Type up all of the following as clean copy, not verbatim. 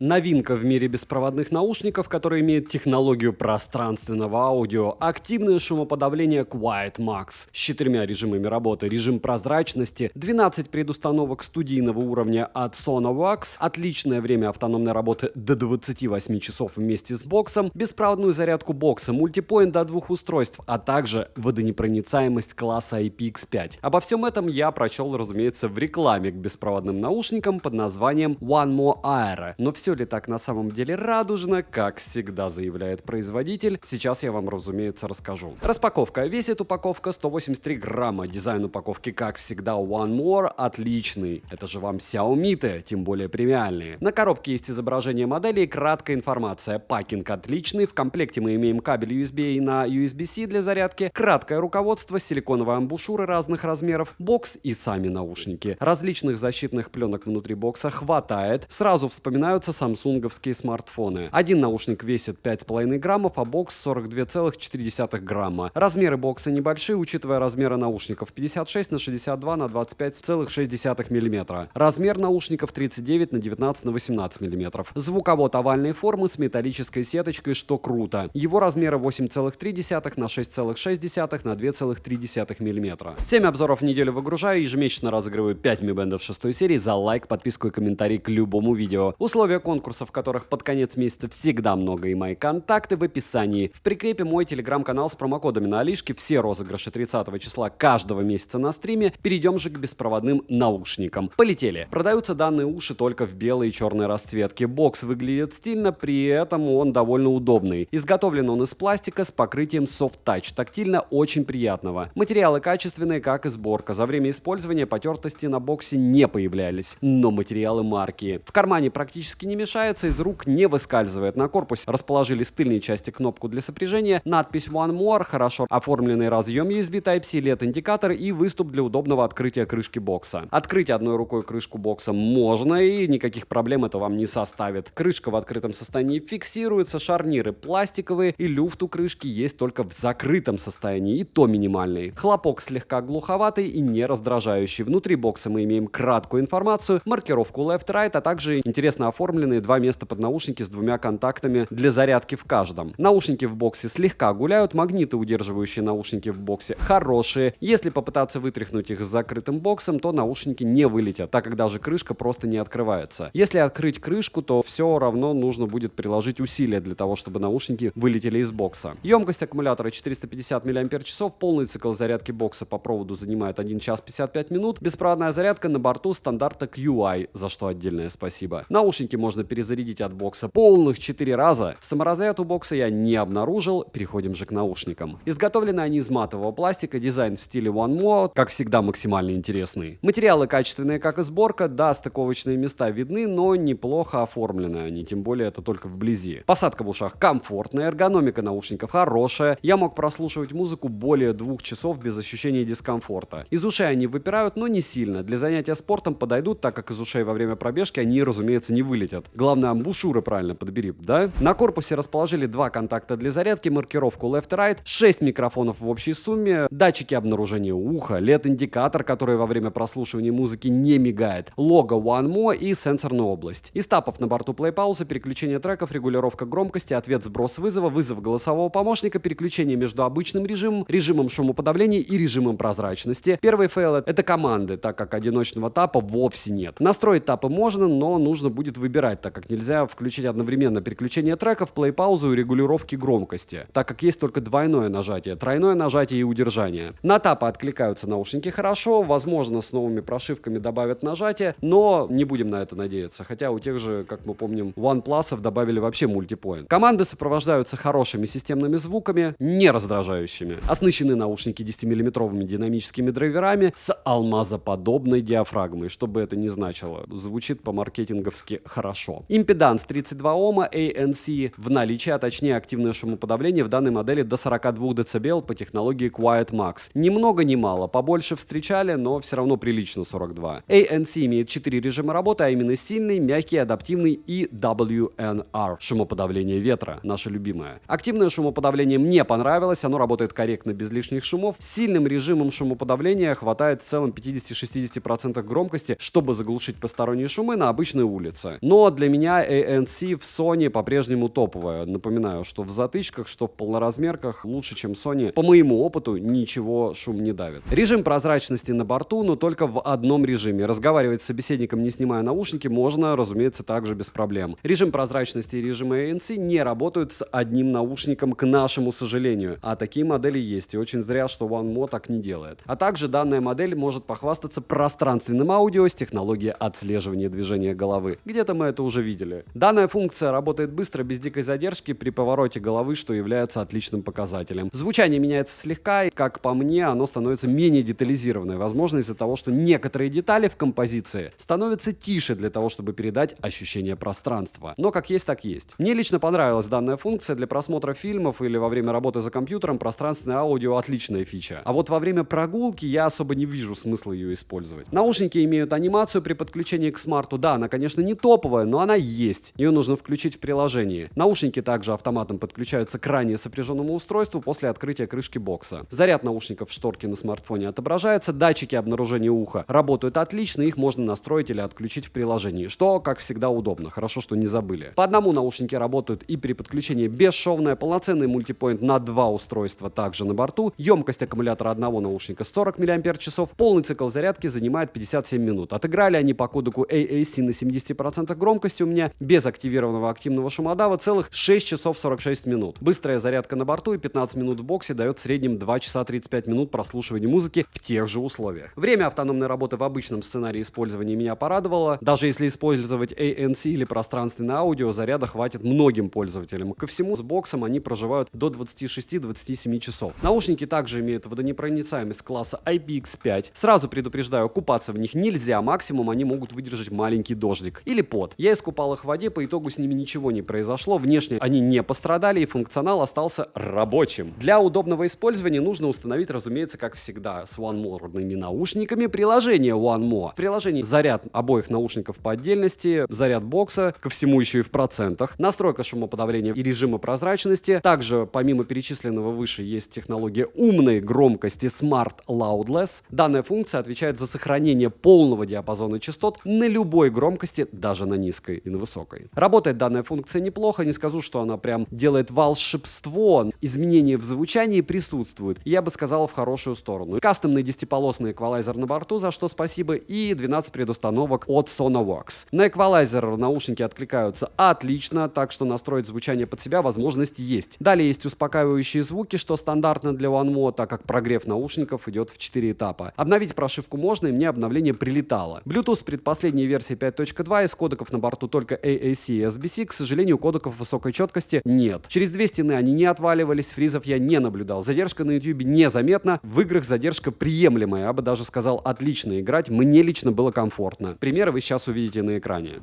Новинка в мире беспроводных наушников, которая имеет технологию пространственного аудио, активное шумоподавление Quiet Max с 4 режимами работы, режим прозрачности, 12 предустановок студийного уровня от Sonowax, отличное время автономной работы до 28 часов вместе с боксом, беспроводную зарядку бокса, мультипоинт до 2 устройств, а также водонепроницаемость класса IPX5. Обо всем этом я прочел, разумеется, в рекламе к беспроводным наушникам под названием One More Air. Но все ли так на самом деле радужно, как всегда заявляет производитель, сейчас я вам, разумеется, расскажу. Распаковка. Весит упаковка 183 грамма. Дизайн упаковки, как всегда, One More отличный. Это же вам Xiaomi-то, тем более премиальные. На коробке есть изображение модели и краткая информация. Пакинг отличный. В комплекте мы имеем кабель USB на USB-C для зарядки, краткое руководство, силиконовые амбушюры разных размеров, бокс и сами наушники. Различных защитных пленок внутри бокса хватает. Сразу вспоминаются самсунговские смартфоны. Один наушник весит 5,5 граммов, а бокс 42,4 грамма. Размеры бокса небольшие, учитывая размеры наушников 56 на 62 на 25,6 мм. Размер наушников 39 на 19 на 18 мм. Звуковод овальной формы с металлической сеточкой, что круто. Его размеры 8,3 на 6,6 на 2,3 мм. 7 обзоров в неделю выгружаю, ежемесячно разыгрываю 5 Mi Band 6 серии за лайк, подписку и комментарий к любому видео. Условия конкурса, в которых под конец месяца всегда много, и мои контакты в описании. В прикрепе мой телеграм-канал с промокодами на Алишке, все розыгрыши 30 числа каждого месяца на стриме. Перейдем же к беспроводным наушникам. Полетели. Продаются данные уши только в белой и черной расцветке. Бокс выглядит стильно, при этом он довольно удобный. Изготовлен он из пластика с покрытием Soft Touch, тактильно очень приятного. Материалы качественные, как и сборка. За время использования потертости на боксе не появлялись, но материалы марки. В кармане практически не мешается, из рук не выскальзывает. На корпусе расположили с тыльной части кнопку для сопряжения, надпись One More, хорошо оформленный разъем USB Type-C, LED-индикатор и выступ для удобного открытия крышки бокса. Открыть одной рукой крышку бокса можно, и никаких проблем это вам не составит. Крышка в открытом состоянии фиксируется, шарниры пластиковые, и люфт у крышки есть только в закрытом состоянии, и то минимальный. Хлопок слегка глуховатый и не раздражающий. Внутри бокса мы имеем краткую информацию, маркировку Left-Right, а также интересно оформленные 2 места под наушники с 2 контактами для зарядки в каждом. Наушники в боксе слегка гуляют, магниты, удерживающие наушники в боксе, хорошие. Если попытаться вытряхнуть их с закрытым боксом, то наушники не вылетят, так как даже крышка просто не открывается. Если открыть крышку, то все равно нужно будет приложить усилия для того, чтобы наушники вылетели из бокса. Емкость аккумулятора 450 мАч, полный цикл зарядки бокса по проводу занимает 1 час 55 минут, беспроводная зарядка на борту стандарта QI, за что отдельное спасибо. Наушники можно перезарядить от бокса полных 4 раза. Саморазряд у бокса я не обнаружил, переходим же к наушникам. Изготовлены они из матового пластика, дизайн в стиле One More, как всегда максимально интересный. Материалы качественные, как и сборка, да, стыковочные места видны, но неплохо оформлены они, тем более это только вблизи. Посадка в ушах комфортная, эргономика наушников хорошая, я мог прослушивать музыку более 2 часов без ощущения дискомфорта. Из ушей они выпирают, но не сильно. Для занятия спортом подойдут, так как из ушей во время пробежки они, разумеется, не вылетят. Главное, амбушюры правильно подбери, да? На корпусе расположили 2 контакта для зарядки, маркировку Left-Right, 6 микрофонов в общей сумме, датчики обнаружения уха, LED-индикатор, который во время прослушивания музыки не мигает, лого One More и сенсорная область. Из тапов на борту плей-пауза, переключение треков, регулировка громкости, ответ, сброс вызова, вызов голосового помощника, переключение между обычным режимом, режимом шумоподавления и режимом прозрачности. Первый фейл — это команды, так как одиночного тапа вовсе нет. Настроить тапы можно, но нужно будет выбирать, так как нельзя включить одновременно переключение треков, плей-паузу и регулировки громкости, так как есть только двойное нажатие, тройное нажатие и удержание. На тапы откликаются наушники хорошо, возможно, с новыми прошивками добавят нажатие, но не будем на это надеяться, хотя у тех же, как мы помним, OnePlus добавили вообще мультипоинт. Команды сопровождаются хорошими системными звуками, не раздражающими. Оснащены наушники 10-мм динамическими драйверами с алмазоподобной диафрагмой, что бы это ни значило. Звучит по-маркетинговски хорошо. Импеданс 32 Ома ANC в наличии, а точнее активное шумоподавление в данной модели до 42 дБ по технологии Quiet Max. Ни много ни мало, побольше встречали, но все равно прилично 42. ANC имеет 4 режима работы, а именно сильный, мягкий, адаптивный и WNR. Шумоподавление ветра, наше любимое. Активное шумоподавление мне понравилось, оно работает корректно без лишних шумов. С сильным режимом шумоподавления хватает в целом 50-60% громкости, чтобы заглушить посторонние шумы на обычной улице. Но для меня ANC в Sony по-прежнему топовая. Напоминаю, что в затычках, что в полноразмерках лучше, чем Sony. По моему опыту ничего шум не давит. Режим прозрачности на борту, но только в одном режиме. Разговаривать с собеседником, не снимая наушники, можно, разумеется, также без проблем. Режим прозрачности и режим ANC не работают с одним наушником, к нашему сожалению. А такие модели есть, и очень зря, что OneMo так не делает. А также данная модель может похвастаться пространственным аудио с технологией отслеживания движения головы. Где-то мы это уже видели. Данная функция работает быстро, без дикой задержки при повороте головы, что является отличным показателем. Звучание меняется слегка, и, как по мне, оно становится менее детализированное. Возможно, из-за того, что некоторые детали в композиции становятся тише для того, чтобы передать ощущение пространства. Но как есть, так есть. Мне лично понравилась данная функция для просмотра фильмов или во время работы за компьютером. Пространственное аудио — отличная фича. А вот во время прогулки я особо не вижу смысла ее использовать. Наушники имеют анимацию при подключении к смарту. Да, она, конечно, не топовая, но она есть. Ее нужно включить в приложении. Наушники также автоматом подключаются к ранее сопряженному устройству после открытия крышки бокса. Заряд наушников в шторке на смартфоне отображается. Датчики обнаружения уха работают отлично. Их можно настроить или отключить в приложении, что, как всегда, удобно. Хорошо, что не забыли. По одному наушники работают и при подключении бесшовное. Полноценный мультипоинт на 2 устройства также на борту. Емкость аккумулятора одного наушника 40 мАч. Полный цикл зарядки занимает 57 минут. Отыграли они по кодеку AAC на 70% громкости у меня без активированного активного шумодава целых 6 часов 46 минут. Быстрая зарядка на борту и 15 минут в боксе дает в среднем 2 часа 35 минут прослушивания музыки в тех же условиях. Время автономной работы в обычном сценарии использования меня порадовало. Даже если использовать ANC или пространственное аудио, заряда хватит многим пользователям. Ко всему, с боксом они проживают до 26-27 часов. Наушники также имеют водонепроницаемость класса IPX5. Сразу предупреждаю, купаться в них нельзя, максимум они могут выдержать маленький дождик или пот. Я искупал их в воде, по итогу с ними ничего не произошло, внешне они не пострадали и функционал остался рабочим. Для удобного использования нужно установить, разумеется, как всегда, с OneMo-родными наушниками приложение OneMo. В приложении заряд обоих наушников по отдельности, заряд бокса, ко всему еще и в процентах, настройка шумоподавления и режима прозрачности. Также, помимо перечисленного выше, есть технология умной громкости Smart Loudless. Данная функция отвечает за сохранение полного диапазона частот на любой громкости, даже на низкой и на высокой. Работает данная функция неплохо, не скажу, что она прям делает волшебство. Изменения в звучании присутствуют, я бы сказал, в хорошую сторону. Кастомный 10-полосный эквалайзер на борту, за что спасибо, и 12 предустановок от Sonoworks. На эквалайзер наушники откликаются отлично, так что настроить звучание под себя возможность есть. Далее есть успокаивающие звуки, что стандартно для OneMo, так как прогрев наушников идет в 4 этапа. Обновить прошивку можно, и мне обновление прилетало. Bluetooth предпоследней версии 5.2, из кодеков на борту только AAC и SBC, к сожалению, кодеков высокой четкости нет. Через 2 стены они не отваливались, фризов я не наблюдал. Задержка на YouTube незаметна, в играх задержка приемлемая, я бы даже сказал, отлично играть, мне лично было комфортно. Примеры вы сейчас увидите на экране.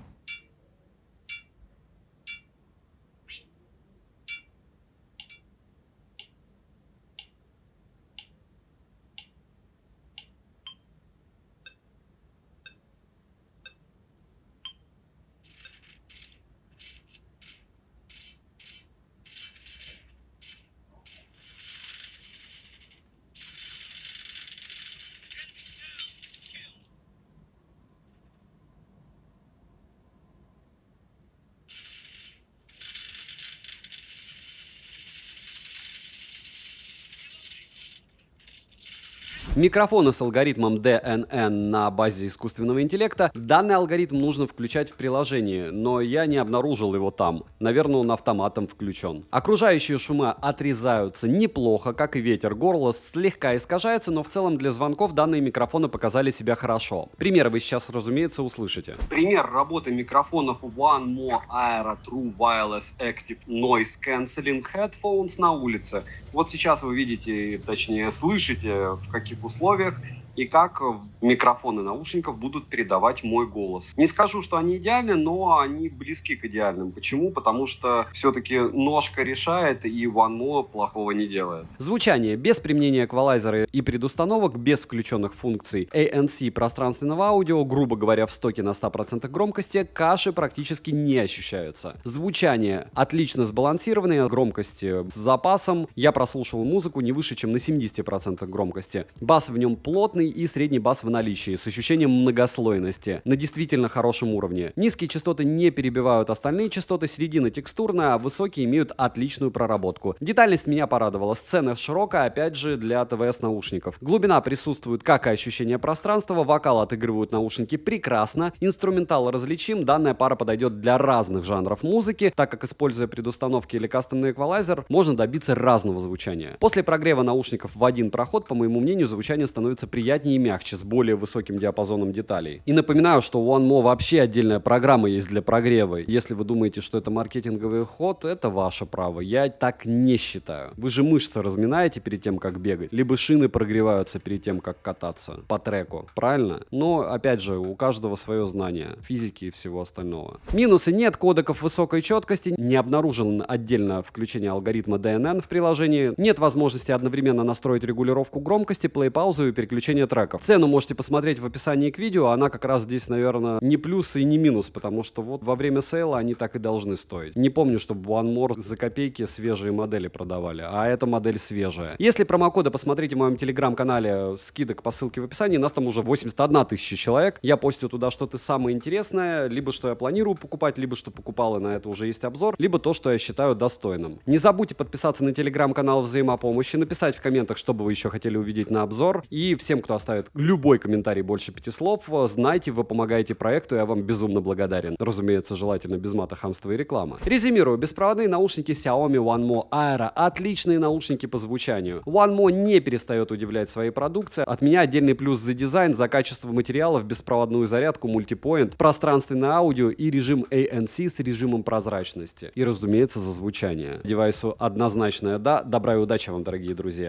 Микрофоны с алгоритмом DNN на базе искусственного интеллекта. Данный алгоритм нужно включать в приложении, но я не обнаружил его там. Наверное, он автоматом включен. Окружающие шумы отрезаются неплохо, как и ветер. Горло слегка искажается, но в целом для звонков данные микрофоны показали себя хорошо. Примеры вы сейчас, разумеется, услышите. Пример работы микрофонов OneMo Aero True Wireless Active Noise Cancelling Headphones на улице. Вот сейчас вы видите, точнее слышите, в каких условиях и как микрофоны наушников будут передавать мой голос. Не скажу, что они идеальны, но они близки к идеальным. Почему? Потому что все-таки ножка решает, и OneMo плохого не делает. Звучание без применения эквалайзера и предустановок, без включенных функций ANC пространственного аудио, грубо говоря, в стоке на 100% громкости, каши практически не ощущаются. Звучание отлично сбалансированное, громкости с запасом. Я прослушивал музыку не выше, чем на 70% громкости. Бас в нем плотный и средний бас в наличии, с ощущением многослойности, на действительно хорошем уровне. Низкие частоты не перебивают остальные частоты, середина текстурная, а высокие имеют отличную проработку. Детальность меня порадовала, сцена широкая, опять же, для ТВС наушников. Глубина присутствует, как и ощущение пространства, вокал отыгрывают наушники прекрасно, инструментал различим, данная пара подойдет для разных жанров музыки, так как, используя предустановки или кастомный эквалайзер, можно добиться разного звучания. После прогрева наушников в один проход, по моему мнению, звучание становится приятнее и мягче, с более высоким диапазоном деталей. И напоминаю, что у OneMo вообще отдельная программа есть для прогрева. Если вы думаете, что это маркетинговый ход, это ваше право. Я так не считаю. Вы же мышцы разминаете перед тем, как бегать, либо шины прогреваются перед тем, как кататься по треку. Правильно? Но, опять же, у каждого свое знание физики и всего остального. Минусы: нет кодеков высокой четкости, не обнаружено отдельно включение алгоритма DNN в приложении, нет возможности одновременно настроить регулировку громкости, плей-паузу и переключение треков. Цену можете посмотреть в описании к видео, она как раз здесь, наверное, не плюс и не минус, потому что вот во время сейла они так и должны стоить. Не помню, чтобы OneMore за копейки свежие модели продавали, а эта модель свежая. Если промокоды посмотрите в моем телеграм-канале, скидок по ссылке в описании, нас там уже 81 тысяча человек. Я постю туда что-то самое интересное, либо что я планирую покупать, либо что покупал, и на это уже есть обзор, либо то, что я считаю достойным. Не забудьте подписаться на телеграм-канал Взаимопомощи, написать в комментах, что бы вы еще хотели увидеть на обзор. И всем, кто оставит любой комментарий больше 5 слов, знайте, вы помогаете проекту, я вам безумно благодарен. Разумеется, желательно без мата, хамства и рекламы. Резюмирую, беспроводные наушники Xiaomi OneMo Aero. Отличные наушники по звучанию. OneMo не перестает удивлять своей продукцией. От меня отдельный плюс за дизайн, за качество материалов, беспроводную зарядку, мультипоинт, пространственное аудио и режим ANC с режимом прозрачности. И, разумеется, за звучание. Девайсу однозначное да. Добра и удачи вам, дорогие друзья.